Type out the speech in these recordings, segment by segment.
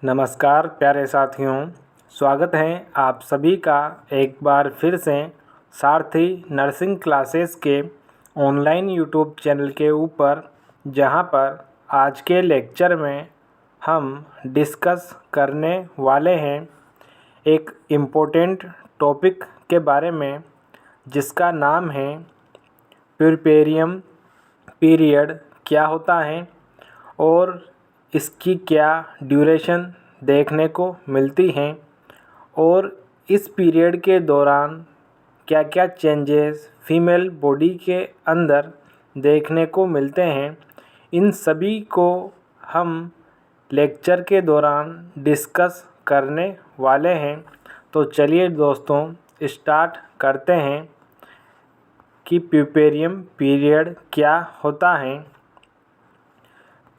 नमस्कार प्यारे साथियों, स्वागत है आप सभी का एक बार फिर से सारथी नर्सिंग क्लासेस के ऑनलाइन यूट्यूब चैनल के ऊपर, जहां पर आज के लेक्चर में हम डिस्कस करने वाले हैं एक इम्पोर्टेंट टॉपिक के बारे में, जिसका नाम है प्यूरपेरियम पीरियड क्या होता है और इसकी क्या ड्यूरेशन देखने को मिलती हैं और इस पीरियड के दौरान क्या क्या चेंजेस फीमेल बॉडी के अंदर देखने को मिलते हैं। इन सभी को हम लेक्चर के दौरान डिस्कस करने वाले हैं। तो चलिए दोस्तों, स्टार्ट करते हैं कि प्यूपेरियम पीरियड क्या होता है।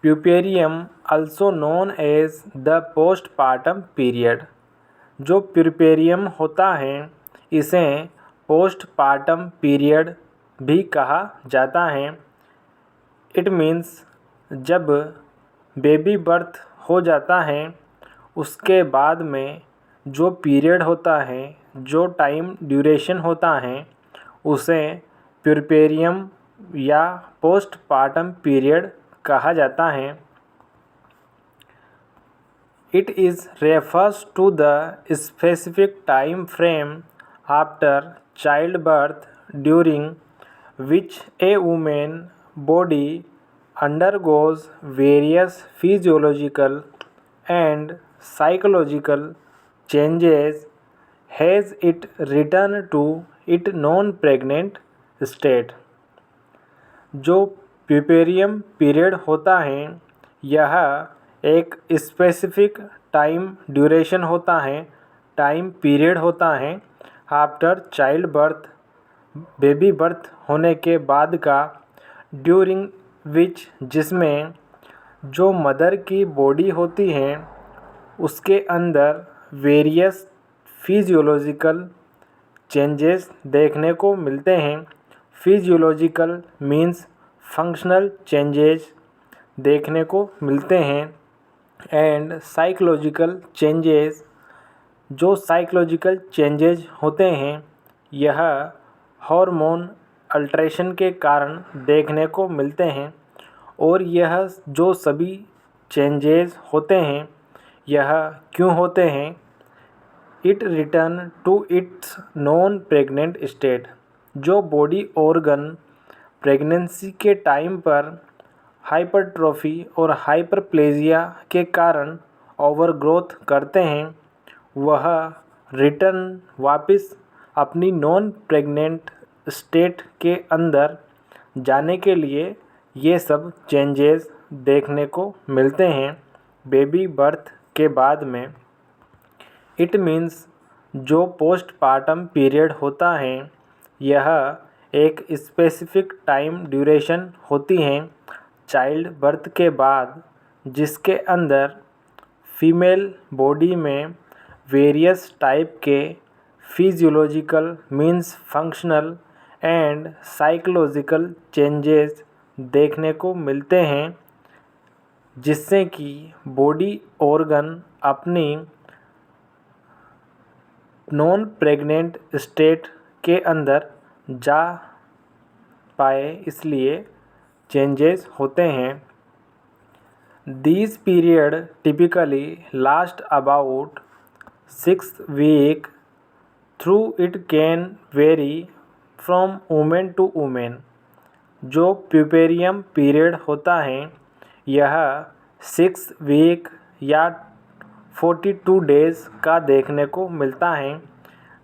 Puerperium also known as the postpartum period। जो प्यूपेरियम होता है इसे पोस्टपार्टम पीरियड भी कहा जाता है। इट मीन्स जब बेबी बर्थ हो जाता है उसके बाद में जो पीरियड होता है, जो टाइम ड्यूरेशन होता है, उसे प्यूपेरियम या पोस्टपार्टम पीरियड कहा जाता है। It is refers to the specific time frame after childbirth during which a woman body undergoes various physiological and psychological changes as it return to its non-pregnant state। जो puerperium period होता है यह एक specific time duration होता है, time period होता है after child birth, baby birth होने के बाद का, ड्यूरिंग विच जिसमें जो मदर की बॉडी होती है उसके अंदर वेरियस फिजियोलॉजिकल चेंजेस देखने को मिलते हैं। फिजियोलॉजिकल मीन्स फंक्शनल चेंजेस देखने को मिलते हैं एंड साइकोलॉजिकल चेंजेस, जो साइकोलॉजिकल चेंजेस होते हैं यह हार्मोन अल्ट्रेशन के कारण देखने को मिलते हैं। और यह जो सभी चेंजेस होते हैं यह क्यों होते हैं? It return to its non pregnant state. जो बॉडी ऑर्गन प्रेगनेंसी के टाइम पर हाइपरट्रोफी और हाइपरप्लेजिया के कारण ओवरग्रोथ करते हैं, वह रिटर्न वापस अपनी नॉन प्रेग्नेंट स्टेट के अंदर जाने के लिए ये सब चेंजेस देखने को मिलते हैं बेबी बर्थ के बाद में। इट मीन्स जो पोस्टपार्टम पीरियड होता है यह एक स्पेसिफिक टाइम ड्यूरेशन होती है चाइल्ड बर्थ के बाद, जिसके अंदर फीमेल बॉडी में वेरियस टाइप के physiological means functional and psychological changes देखने को मिलते हैं, जिससे कि बॉडी ऑर्गन अपनी नॉन प्रेग्नेंट स्टेट के अंदर जा पाए, इसलिए चेंजेस होते हैं। These period typically last about 6 weeks, through it can vary from woman to woman। जो प्यूपेरियम पीरियड होता है यह 6 वीक या 42 डेज़ का देखने को मिलता है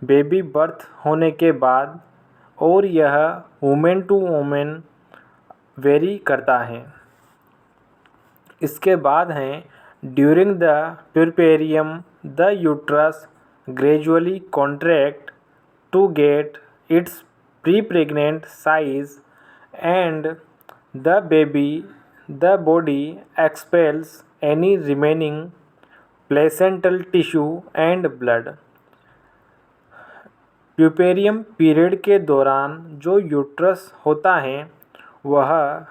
बेबी बर्थ होने के बाद, और यह वुमेन टू वुमेन वेरी करता है। इसके बाद हैं during the puerperium the uterus gradually contract to get its pre pregnant size and the body expels any remaining placental tissue and blood. Puerperium period के दौरान जो यूट्रस होता है वह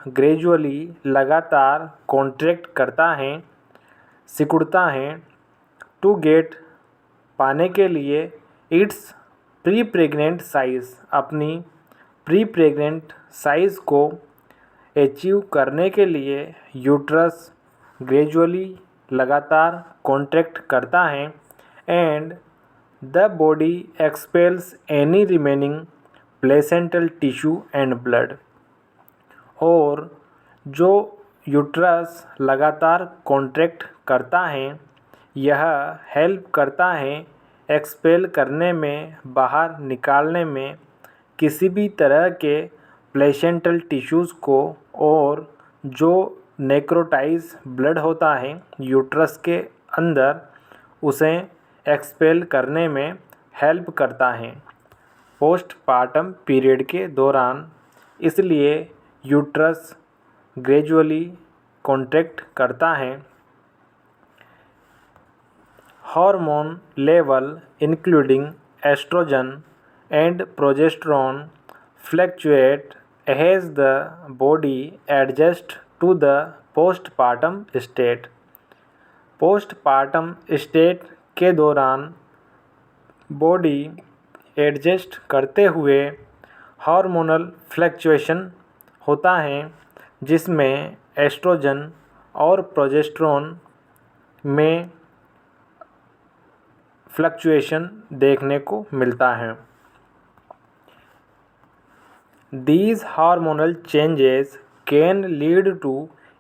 ग्रेजुअली लगातार कॉन्ट्रैक्ट करता है, सिकुड़ता है टू गेट पाने के लिए इट्स प्री प्रेग्नेंट साइज़, अपनी प्री प्रेग्नेंट साइज़ को अचीव करने के लिए यूट्रस ग्रेजुअली लगातार कॉन्ट्रैक्ट करता है and the body expels any remaining placental tissue and blood. और जो यूट्रस लगातार कॉन्ट्रैक्ट करता है यह हेल्प करता है एक्सपेल करने में, बाहर निकालने में किसी भी तरह के प्लेसेंटल टिश्यूज़ को, और जो नेक्रोटाइज ब्लड होता है यूट्रस के अंदर उसे एक्सपेल करने में हेल्प करता है पोस्टपार्टम पीरियड के दौरान। इसलिए यूट्रस ग्रेजुअली कॉन्ट्रैक्ट करता है। Hormone level including estrogen and progesterone fluctuate as the body adjusts to the postpartum state। Postpartum state के दौरान बॉडी एडजस्ट करते हुए हार्मोनल फ्लक्चुएशन होता है जिसमें एस्ट्रोजन और प्रोजेस्टेरॉन में फ्लक्चुएशन देखने को मिलता है। These hormonal changes can lead to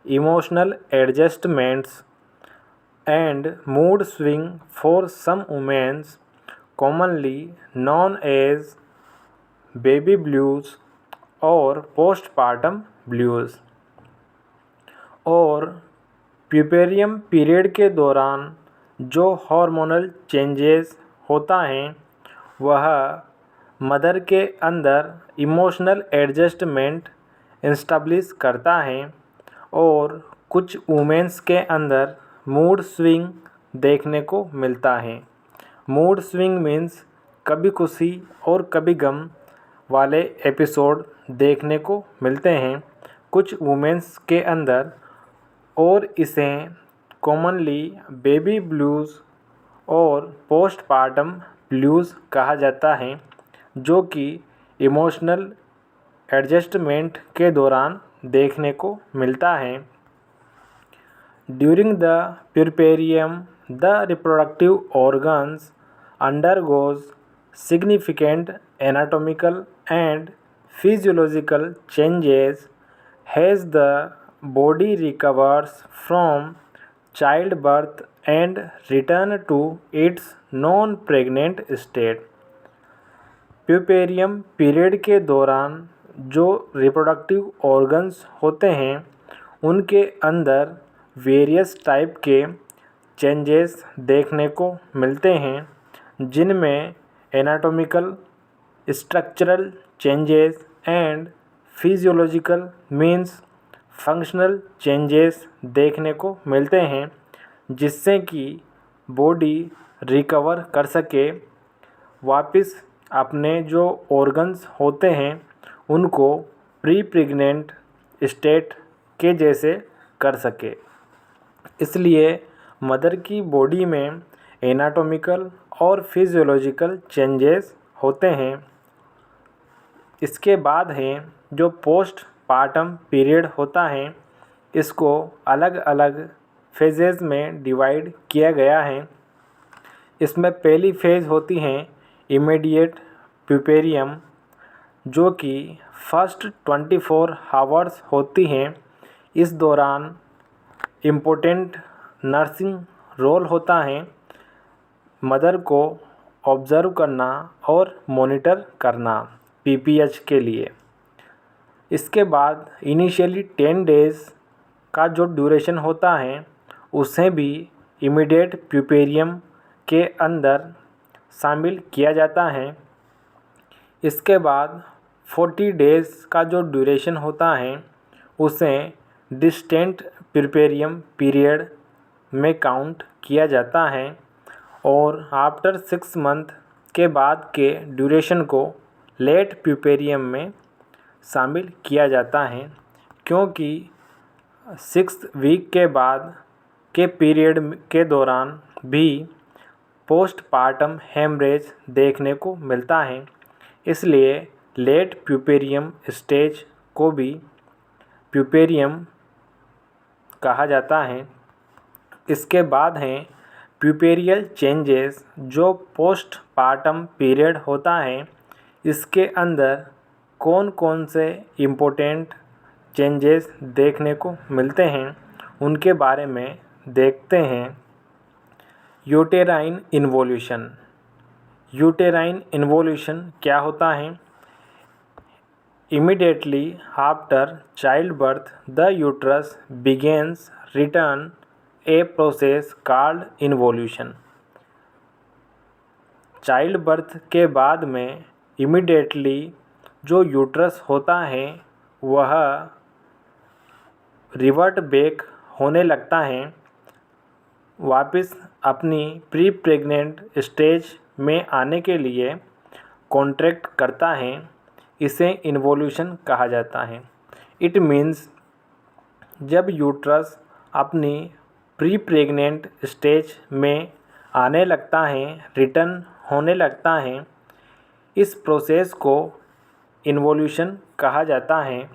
emotional adjustments and mood swing for some women, commonly known as baby blues और postpartum blues। और प्यूपेरियम पीरियड के दौरान जो हार्मोनल चेंजेस होता है वह मदर के अंदर इमोशनल एडजस्टमेंट इस्टैब्लिश करता है और कुछ वुमेन्स के अंदर मूड स्विंग देखने को मिलता है। मूड स्विंग मीन्स कभी खुशी और कभी गम वाले एपिसोड देखने को मिलते हैं कुछ वुमेन्स के अंदर, और इसे कॉमनली बेबी ब्लूज़ और पोस्टपार्टम ब्लूज़ कहा जाता है, जो कि इमोशनल एडजस्टमेंट के दौरान देखने को मिलता है। During the puerperium the reproductive organs undergoes significant anatomical and physiological changes as the body recovers from childbirth and return to its non-pregnant state। Puerperium period के दौरान जो रिप्रोडक्टिव ऑर्गन्स होते हैं उनके अंदर वेरियस टाइप के चेंजेस देखने को मिलते हैं, जिनमें anatomical, structural changes and physiological means functional changes देखने को मिलते हैं, जिससे कि बॉडी रिकवर कर सके, वापस अपने जो ऑर्गन्स होते हैं उनको प्री प्रेग्नेंट स्टेट के जैसे कर सके। इसलिए मदर की बॉडी में एनाटॉमिकल और फिजियोलॉजिकल चेंजेस होते हैं। इसके बाद है जो पोस्टपार्टम पीरियड होता है, इसको अलग अलग फेजेज़ में डिवाइड किया गया है। इसमें पहली फेज़ होती है इमीडिएट प्यूपेरियम, जो कि फर्स्ट 24 आवर्स होती हैं। इस दौरान इम्पोर्टेंट नर्सिंग रोल होता है, मदर को ऑब्ज़र्व करना और मॉनिटर करना पीपीएच के लिए। इसके बाद इनिशियली 10 डेज़ का जो ड्यूरेशन होता है उसे भी इमीडिएट प्यूपेरियम के अंदर शामिल किया जाता है। इसके बाद 40 डेज़ का जो ड्यूरेशन होता है उसे डिस्टेंट प्यूपेरियम पीरियड में काउंट किया जाता है, और आफ्टर 6 मंथ के बाद के ड्यूरेशन को लेट प्यूपेरियम में शामिल किया जाता है, क्योंकि 6th वीक के बाद के पीरियड के दौरान भी पोस्टपार्टम हेमरेज देखने को मिलता है। इसलिए लेट प्यूपेरियम स्टेज को भी प्यूपेरियम कहा जाता है। इसके बाद हैं प्यूपेरियल चेंजेस, जो पोस्टपार्टम पीरियड होता है। इसके अंदर कौन कौन से इम्पोर्टेंट चेंजेस देखने को मिलते हैं उनके बारे में देखते हैं। Uterine involution. यूटेराइन इन्वोल्यूशन क्या होता है? Immediately after child birth the uterus begins return a process called involution. Child birth के बाद में इमीडिएटली जो यूट्रस होता है वह रिवर्ट बैक होने लगता है, वापस अपनी प्री प्रेग्नेंट स्टेज में आने के लिए कॉन्ट्रैक्ट करता है। इसे इन्वोल्यूशन कहा जाता है। इट मीन्स जब यूट्रस अपनी प्री प्रेग्नेंट स्टेज में आने लगता है, रिटर्न होने लगता है, इस प्रोसेस को इन्वोल्यूशन कहा जाता है।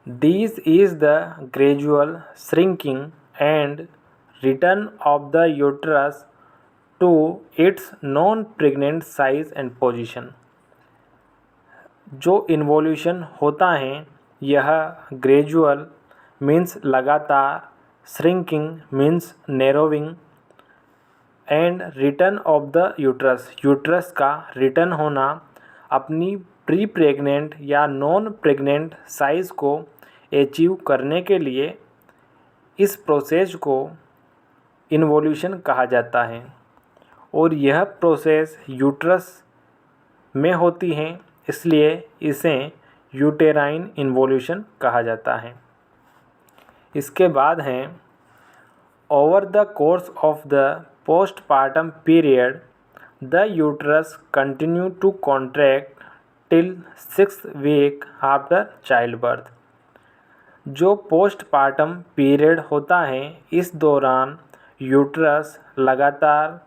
This is the gradual shrinking and return of the uterus to its non pregnant size and position. जो इन्वोल्यूशन होता है यह ग्रेजुअल मीन्स लगातार, shrinking means narrowing, and return of the uterus, uterus का रिटर्न होना अपनी प्री प्रेग्नेंट या non pregnant size को अचीव करने के लिए इस प्रोसेस को इन्वोल्यूशन कहा जाता है। और यह प्रोसेस यूट्रस में होती है, इसलिए इसे यूटेराइन इन्वोल्यूशन कहा जाता है। इसके बाद हैं over the course of the postpartum period the uterus continue to contract till 6th week after child birth. जो पोस्टपार्टम पीरियड होता है इस दौरान यूट्रस लगातार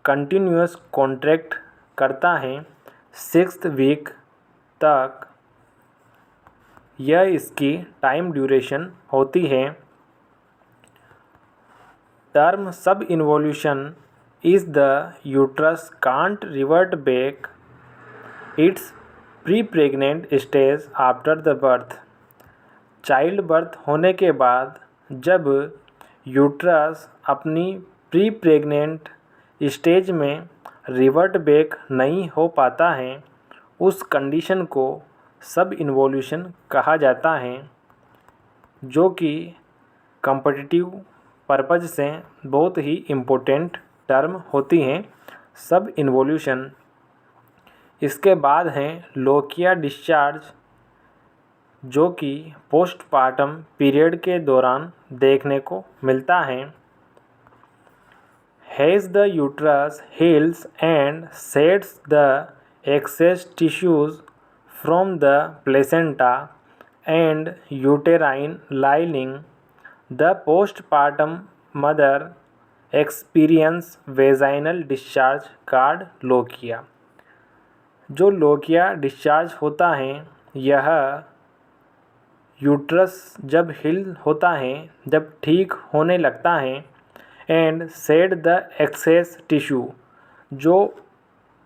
कंटिन्यूअस कॉन्ट्रैक्ट करता है 6th वीक तक। यह इसकी टाइम ड्यूरेशन होती है। टर्म सब involution is the uterus can't revert back it's pre pregnant stage after the birth. Child birth होने के बाद जब यूट्रस अपनी प्री प्रेग्नेंट स्टेज में रिवर्ट बैक नहीं हो पाता है, उस कंडीशन को सब इन्वोल्यूशन कहा जाता है, जो कि कॉम्पिटिटिव पर्पज़ से बहुत ही इम्पोर्टेंट टर्म होती हैं सब इन्वोल्यूशन। इसके बाद हैं लोकिया डिस्चार्ज, जो कि पोस्टपार्टम पीरियड के दौरान देखने को मिलता है। Has the uterus heals and sheds the excess tissues from the placenta and uterine lining, the postpartum mother experience vaginal discharge called lochia. जो लोकिया डिस्चार्ज होता है यह यूट्रस जब हील होता है, जब ठीक होने लगता है, and shed the excess tissue, जो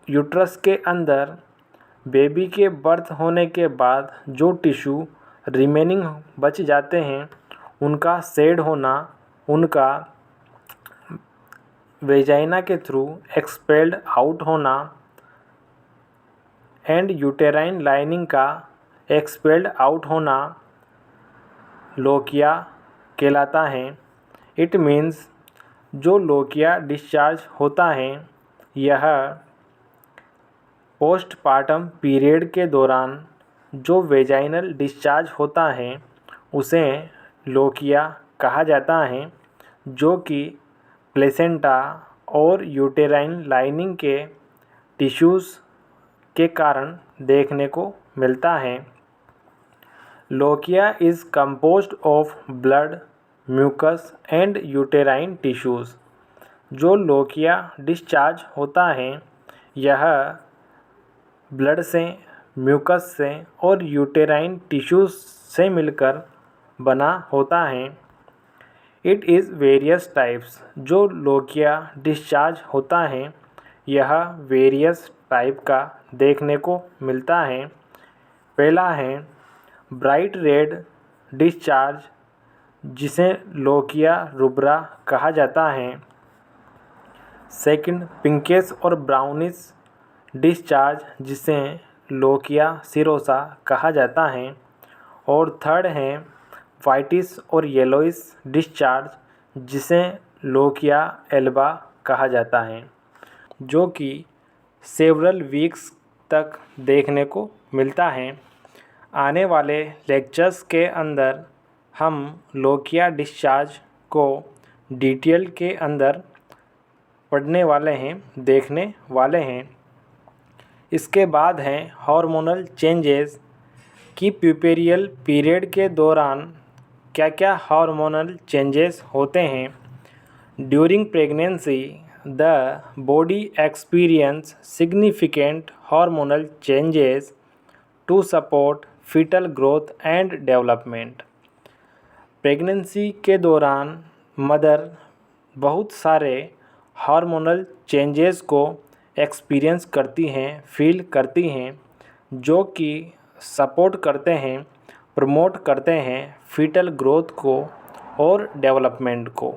यूट्रस के अंदर बेबी के बर्थ होने के बाद जो टिश्यू रिमेनिंग बच जाते हैं उनका शेड होना, उनका वेजाइना के थ्रू एक्सपेल्ड आउट होना, एंड यूटेराइन लाइनिंग का एक्सपेल्ड आउट होना लोकिया कहलाता है। इट मीन्स जो लोकिया डिस्चार्ज होता है यह पोस्टपार्टम पीरियड के दौरान जो वेजाइनल डिस्चार्ज होता है उसे लोकिया कहा जाता है, जो कि प्लेसेंटा और यूटेराइन लाइनिंग के टिश्यूज़ के कारण देखने को मिलता है। Lochia is composed of blood, mucus and uterine tissues. जो लोकिया डिस्चार्ज होता है यह ब्लड से, म्यूकस से और यूटेराइन टिश्यूज से मिलकर बना होता है। It is various types. जो लोकिया डिस्चार्ज होता है यह वेरियस टाइप का देखने को मिलता है। पहला है ब्राइट रेड डिस्चार्ज जिसे लोकिया रुब्रा कहा जाता है। सेकंड पिंकिश और ब्राउनिश डिस्चार्ज जिसे लोकिया सिरोसा कहा जाता है। और थर्ड है वाइटिश और येलोइश डिस्चार्ज जिसे लोकिया एल्बा कहा जाता है, जो कि सेवरल वीक्स तक देखने को मिलता है। आने वाले लेक्चर्स के अंदर हम लोकिया डिस्चार्ज को डिटेल के अंदर पढ़ने वाले हैं, देखने वाले हैं। इसके बाद हैं हार्मोनल चेंजेस कि प्यूपेरियल पीरियड के दौरान क्या क्या हार्मोनल चेंजेस होते हैं। During pregnancy the body experience significant hormonal changes to support fetal growth and development. Pregnancy के दौरान मदर बहुत सारे हार्मोनल चेंजेस को एक्सपीरियंस करती हैं, फील करती हैं, जो कि सपोर्ट करते हैं, प्रमोट करते हैं फीटल ग्रोथ को और डेवलपमेंट को।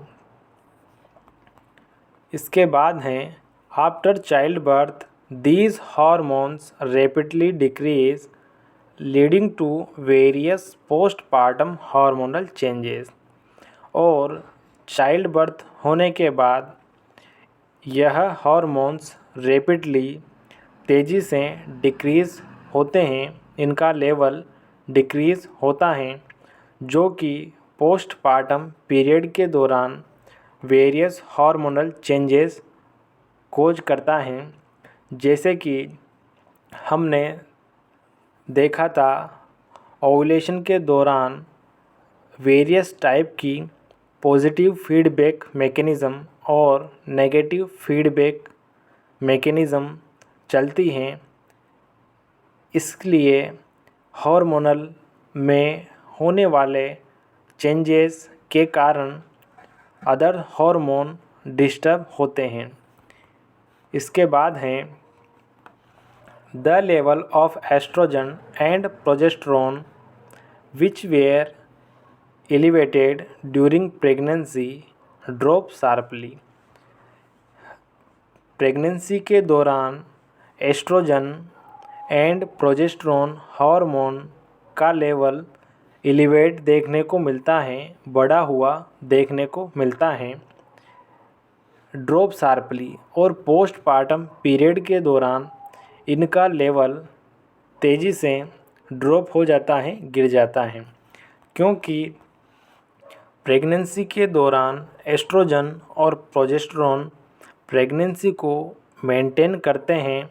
इसके बाद हैं after child birth these hormones rapidly decrease leading to various postpartum hormonal changes. और चाइल्ड बर्थ होने के बाद यह हार्मोन्स रैपिडली तेज़ी से डिक्रीज़ होते हैं, इनका लेवल डिक्रीज़ होता है, जो कि पोस्टपार्टम पीरियड के दौरान वेरियस हार्मोनल चेंजेस कोज करता है। जैसे कि हमने देखा था ओव्यूलेशन के दौरान वेरियस टाइप की पॉजिटिव फीडबैक मैकेनिज़्म और नेगेटिव फीडबैक मैकेनिज़्म चलती हैं। इसलिए हार्मोनल में होने वाले चेंजेस के कारण अदर हार्मोन डिस्टर्ब होते हैं। इसके बाद हैं the level of estrogen and progesterone which were elevated during pregnancy drop sharply. Pregnancy के दौरान एस्ट्रोजन एंड प्रोजेस्टेरोन हार्मोन का लेवल एलिवेट देखने को मिलता है, बढ़ा हुआ देखने को मिलता है ड्रॉप शार्पली। और पोस्टपार्टम पीरियड के दौरान इनका लेवल तेज़ी से ड्रॉप हो जाता है, गिर जाता है, क्योंकि प्रेगनेंसी के दौरान एस्ट्रोजन और प्रोजेस्टेरोन प्रेगनेंसी को मेंटेन करते हैं।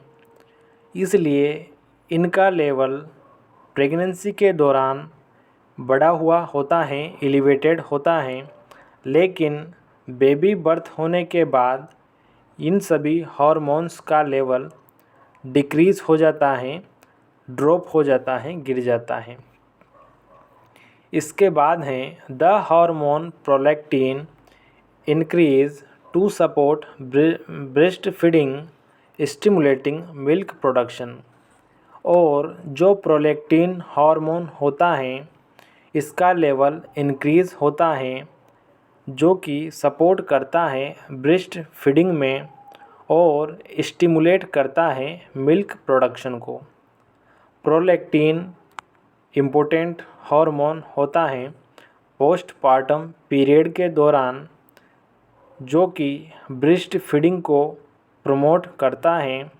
इसलिए इनका लेवल प्रेगनेंसी के दौरान बढ़ा हुआ होता है, एलिवेटेड होता है, लेकिन बेबी बर्थ होने के बाद इन सभी हार्मोन्स का लेवल डिक्रीज़ हो जाता है, ड्रॉप हो जाता है, गिर जाता है। इसके बाद हैं the hormone prolactin increase to support breast feeding stimulating milk production. और जो प्रोलैक्टिन हार्मोन होता है इसका लेवल इंक्रीज़ होता है, जो कि सपोर्ट करता है ब्रेस्ट फीडिंग में और स्टिमुलेट करता है मिल्क प्रोडक्शन को। प्रोलैक्टिन इम्पोर्टेंट हार्मोन होता है पोस्टपार्टम पीरियड के दौरान, जो कि ब्रेस्ट फीडिंग को प्रमोट करता है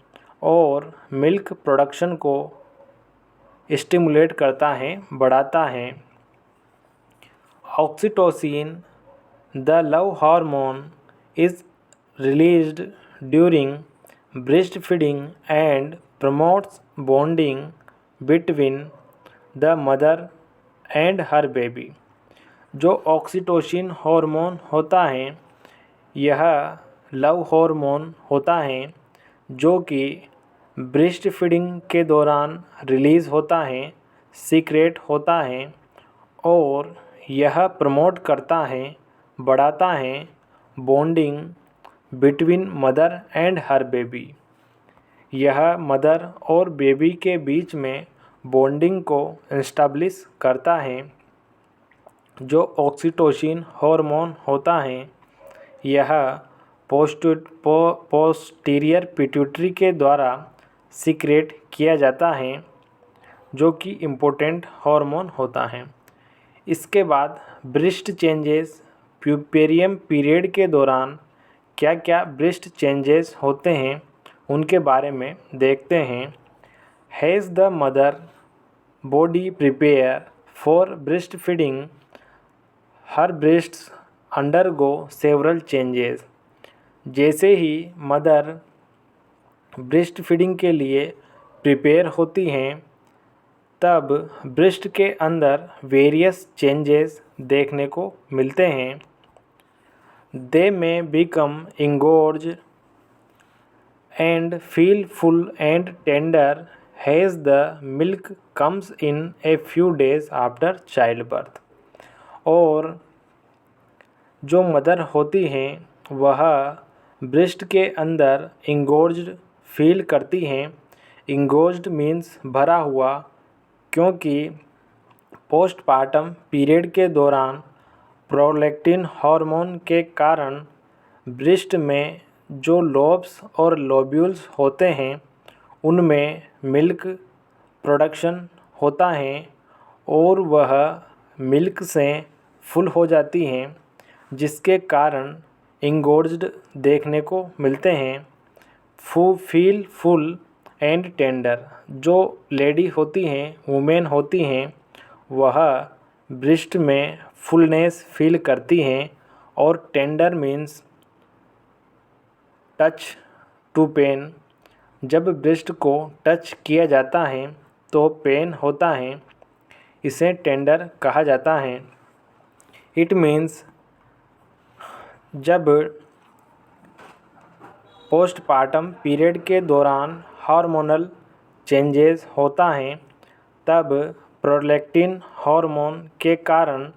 और मिल्क प्रोडक्शन को स्टिमुलेट करता है, बढ़ाता है। Oxytocin the love hormone is released during breast feeding and promotes bonding between the mother and her baby. जो ऑक्सीटोसिन हार्मोन होता है यह लव हार्मोन होता है जो कि ब्रेस्ट फीडिंग के दौरान रिलीज़ होता है, सीक्रेट होता है और यह प्रमोट करता है, बढ़ाता है bonding between mother and her baby. यह मदर और बेबी के बीच में बॉन्डिंग को एस्टैब्लिश करता है। जो ऑक्सीटोसिन हार्मोन होता है यह पोस्टीरियर पिट्यूटरी के द्वारा सीक्रेट किया जाता है जो कि इम्पोर्टेंट हार्मोन होता है। इसके बाद ब्रेस्ट चेंजेस प्यूपेरियम पीरियड के दौरान क्या क्या ब्रेस्ट चेंजेस होते हैं उनके बारे में देखते हैं। Has the mother body prepare for breast feeding, her breasts undergo several changes. जैसे ही मदर ब्रेस्ट फीडिंग के लिए प्रिपेयर होती हैं तब ब्रेस्ट के अंदर वेरियस चेंजेस देखने को मिलते हैं। They may become engorged and feel full and tender as the milk comes in a few days after child birth. और जो मदर होती हैं वह ब्रेस्ट के अंदर इंगोर्ज्ड फील करती हैं। इंगोर्ज्ड मीन्स भरा हुआ, क्योंकि पोस्टपार्टम पीरियड के दौरान प्रोलैक्टिन हार्मोन के कारण ब्रेस्ट में जो लोब्स और लोब्यूल्स होते हैं उनमें मिल्क प्रोडक्शन होता है और वह मिल्क से फुल हो जाती हैं, जिसके कारण इंगोर्ज्ड देखने को मिलते हैं। फील फुल एंड टेंडर, जो लेडी होती हैं, वुमेन होती हैं, वह ब्रेस्ट में फुलनेस फील करती हैं। और tender means touch to pain, जब ब्रेस्ट को टच किया जाता है तो पेन होता है, इसे टेंडर कहा जाता है। इट मीन्स जब पोस्टपार्टम पीरियड के दौरान हार्मोनल चेंजेस होता है तब प्रोलैक्टिन हार्मोन के कारण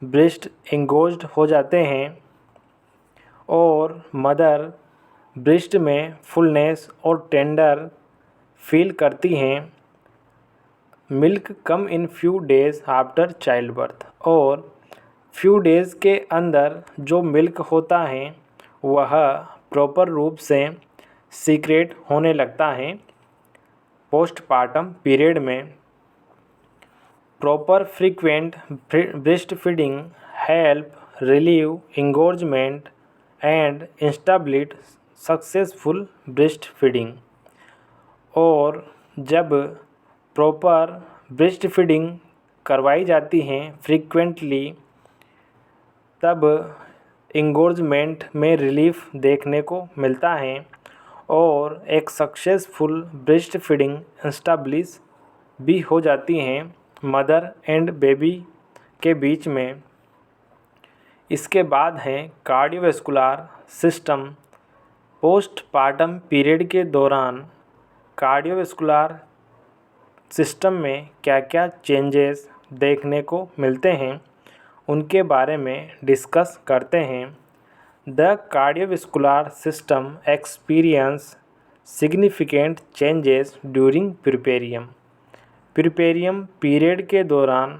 ब्रेस्ट इंगोज्ड हो जाते हैं और मदर ब्रेस्ट में फुलनेस और टेंडर फील करती हैं। Milk come in few days after child birth, और फ्यू डेज़ के अंदर जो मिल्क होता है वह प्रॉपर रूप से सीक्रेट होने लगता है। पोस्टपार्टम पीरियड में proper frequent breast feeding help relieve engorgement and instability successful breast feeding. और जब प्रॉपर ब्रेस्ट फीडिंग करवाई जाती हैं फ्रीक्वेंटली तब इंगोर्जमेंट में रिलीफ देखने को मिलता है और एक सक्सेसफुल ब्रेस्ट फीडिंग एस्टैब्लिश भी हो जाती हैं मदर एंड बेबी के बीच में। इसके बाद है कार्डियोवैस्कुलर सिस्टम। पोस्टपार्टम पीरियड के दौरान कार्डियोवैस्कुलर सिस्टम में क्या क्या चेंजेस देखने को मिलते हैं उनके बारे में डिस्कस करते हैं। The cardiovascular system experience significant changes during puerperium period के दौरान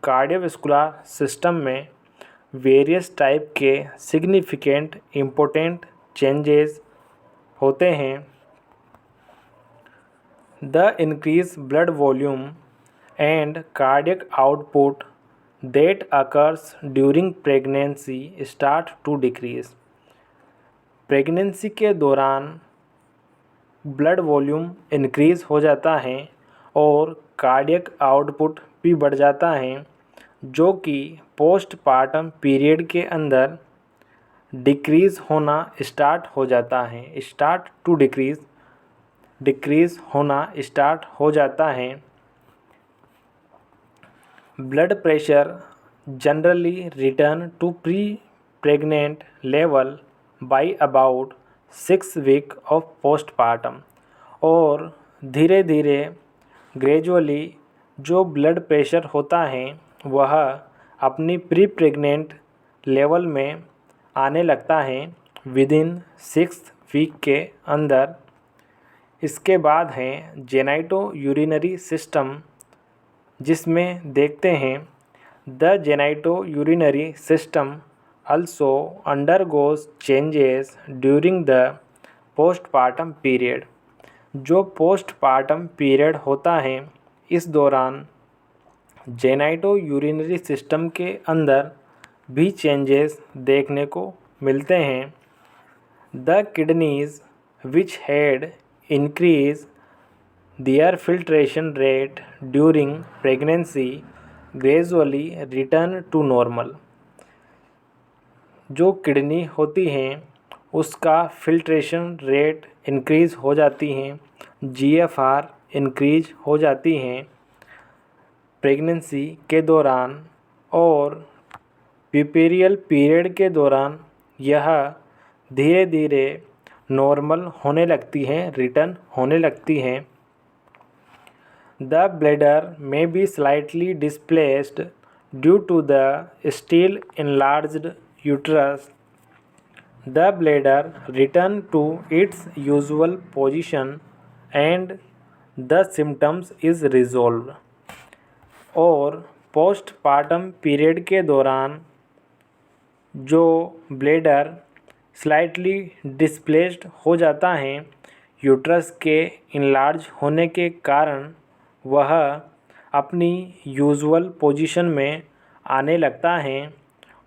कार्डियोवैस्कुलर सिस्टम में वेरियस टाइप के सिग्निफिकेंट इम्पोर्टेंट चेंजेस होते हैं। The increase blood volume and cardiac output that occurs during pregnancy start to decrease। Pregnancy के दौरान blood volume increase हो जाता है और कार्डियक आउटपुट भी बढ़ जाता है, जो कि पोस्टपार्टम पीरियड के अंदर डिक्रीज़ होना स्टार्ट हो जाता है। डिक्रीज़ होना स्टार्ट हो जाता है। Blood pressure generally return to pre pregnant level by about 6 week of postpartum. और धीरे धीरे ग्रेजुअली जो ब्लड प्रेशर होता है वह अपनी प्री प्रेग्नेंट लेवल में आने लगता है विदिन 6 वीक के अंदर। इसके बाद है जेनाइटो यूरिनरी सिस्टम, जिसमें देखते हैं the genito urinary system also undergoes changes during the postpartum period। जो पोस्टपार्टम पीरियड होता है इस दौरान जेनाइटो यूरिनरी सिस्टम के अंदर भी चेंजेस देखने को मिलते हैं। The kidneys which had increase their filtration rate during pregnancy gradually return to normal। जो किडनी होती हैं उसका फिल्ट्रेशन रेट इंक्रीज़ हो जाती हैं, जीएफआर इंक्रीज हो जाती हैं प्रेगनेंसी के दौरान, और प्यूपेरियल पीरियड के दौरान यह धीरे धीरे नॉर्मल होने लगती हैं, रिटर्न होने लगती हैं। The bladder may be slightly displaced due to the still enlarged uterus। The bladder return to its usual position and the symptoms is resolved। और पोस्टपार्टम पीरियड के दौरान जो ब्लैडर स्लाइटली डिस्प्लेस्ड हो जाता है यूट्रस के इनलार्ज होने के कारण वह अपनी यूजुअल पोजीशन में आने लगता है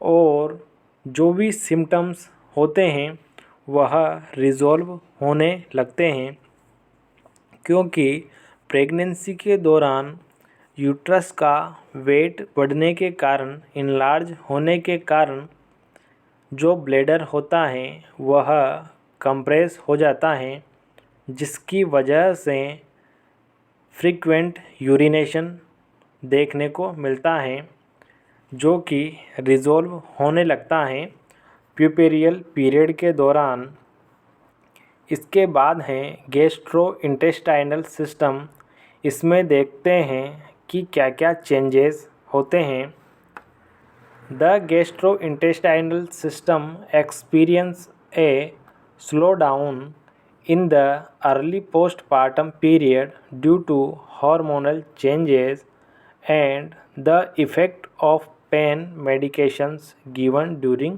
और जो भी सिम्टम्स होते हैं वह रिज़ॉल्व होने लगते हैं, क्योंकि प्रेगनेंसी के दौरान यूट्रस का वेट बढ़ने के कारण, इनलार्ज होने के कारण जो ब्लैडर होता है वह कंप्रेस हो जाता है, जिसकी वजह से फ्रीक्वेंट यूरिनेशन देखने को मिलता है, जो कि रिज़ॉल्व होने लगता है प्यूपेरियल पीरियड के दौरान। इसके बाद है गैस्ट्रो इंटेस्टाइनल सिस्टम। इसमें देखते हैं कि क्या क्या चेंजेस होते हैं। The gastro intestinal system experience a slow down in the early postpartum period due to hormonal changes and the effect of pain medications given during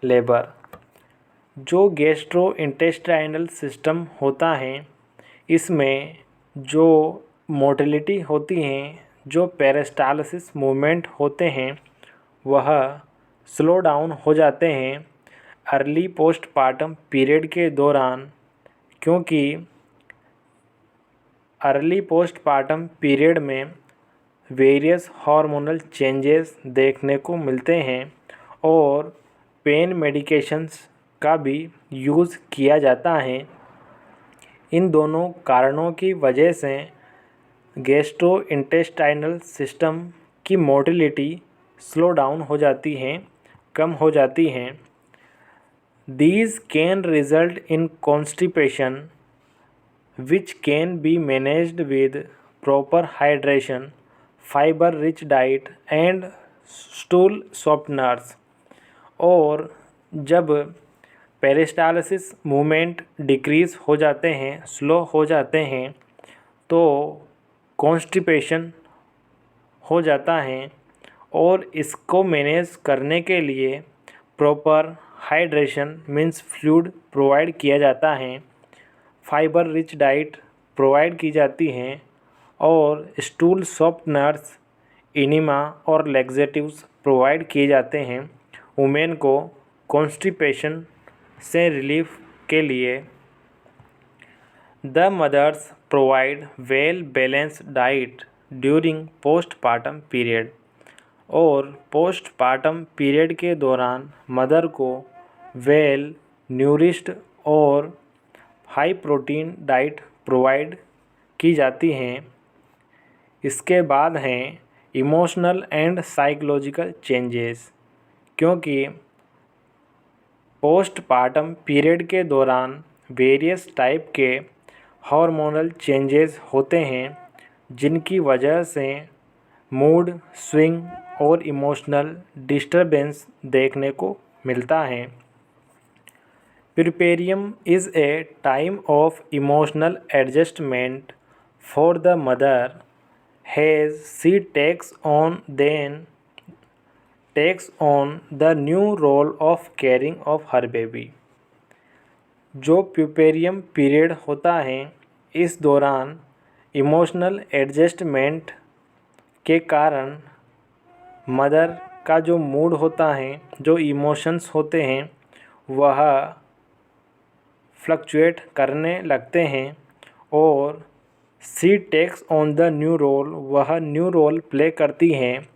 labor। जो गैस्ट्रो इंटेस्टाइनल सिस्टम होता है इसमें जो मोटिलिटी होती हैं, जो पेरिस्टालसिस मूवमेंट होते हैं वह स्लो डाउन हो जाते हैं अर्ली पोस्टपार्टम पीरियड के दौरान, क्योंकि अर्ली पोस्टपार्टम पीरियड में वेरियस हार्मोनल चेंजेस देखने को मिलते हैं और पेन मेडिकेशंस का भी यूज़ किया जाता है। इन दोनों कारणों की वजह से गैस्ट्रो इंटेस्टाइनल सिस्टम की मोटिलिटी स्लो डाउन हो जाती हैं, कम हो जाती हैं। These can result in constipation, which can be managed with proper hydration, fiber-rich diet and stool softeners। और जब पेरिस्टालसिस मूवमेंट डिक्रीज़ हो जाते हैं, स्लो हो जाते हैं, तो कॉन्स्टिपेशन हो जाता है और इसको मैनेज करने के लिए proper hydration means fluid provide किया जाता है, फाइबर रिच डाइट प्रोवाइड की जाती हैं और स्टूल सॉफ्टनर्स, इनिमा और लैक्सेटिव्स प्रोवाइड किए जाते हैं वुमेन को कॉन्स्टिपेशन से रिलीफ के लिए। The mothers provide well balanced diet during postpartum period. और पोस्टपार्टम पीरियड के दौरान मदर को वेल न्यूरिश्ड और हाई प्रोटीन डाइट प्रोवाइड की जाती हैं। इसके बाद हैं इमोशनल एंड साइकोलॉजिकल चेंजेस, क्योंकि पोस्टपार्टम पीरियड के दौरान वेरियस टाइप के हार्मोनल चेंजेस होते हैं जिनकी वजह से मूड स्विंग और इमोशनल डिस्टरबेंस देखने को मिलता है। Puerperium is a time of emotional adjustment for the mother as she takes on the new role of caring of her baby. जो प्यूपेरियम पीरियड होता है, इस दौरान इमोशनल एडजस्टमेंट के कारण मदर का जो मूड होता है, जो इमोशंस होते हैं, वह फ्लक्चुएट करने लगते हैं और she takes on the new role, वह न्यू रोल प्ले करती हैं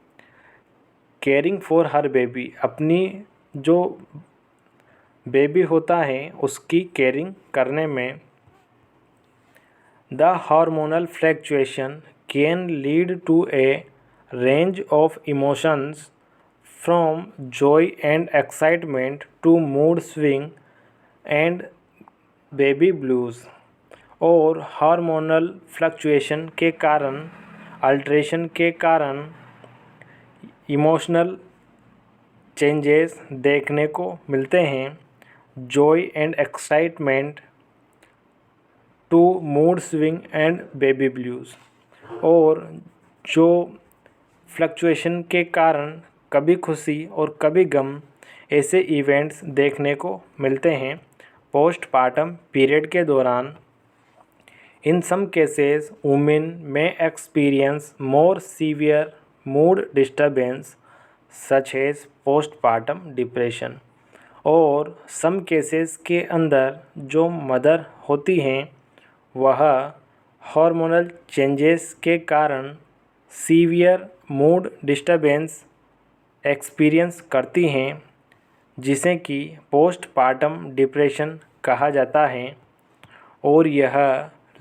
केयरिंग फॉर हर बेबी, अपनी जो बेबी होता है उसकी केयरिंग करने में। The hormonal fluctuation can lead to a range of emotions from joy and excitement to mood swing and baby blues. और हार्मोनल फ्लक्चुएशन के कारण, अल्ट्रेशन के कारण इमोशनल चेंजेस देखने को मिलते हैं, joy and excitement to mood swing and baby blues. और जो फ्लक्चुएशन के कारण कभी खुशी और कभी गम, ऐसे इवेंट्स देखने को मिलते हैं पोस्टपार्टम पीरियड के दौरान। In some cases women may experience more severe mood disturbance such as postpartum depression। और सम केसेस के अंदर जो मदर होती हैं वह हार्मोनल चेंजेस के कारण सीवियर मूड डिस्टर्बेंस एक्सपीरियंस करती हैं, जिसे कि पोस्टपार्टम डिप्रेशन कहा जाता है। और यह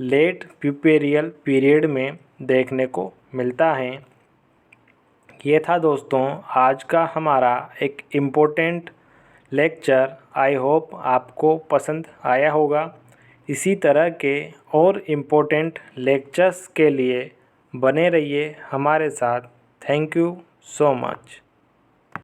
लेट प्यूपेरियल पीरियड में देखने को मिलता है। ये था दोस्तों आज का हमारा एक इम्पोर्टेंट लेक्चर। आई होप आपको पसंद आया होगा। इसी तरह के और इम्पोर्टेंट लेक्चर्स के लिए बने रहिए हमारे साथ। Thank you so much.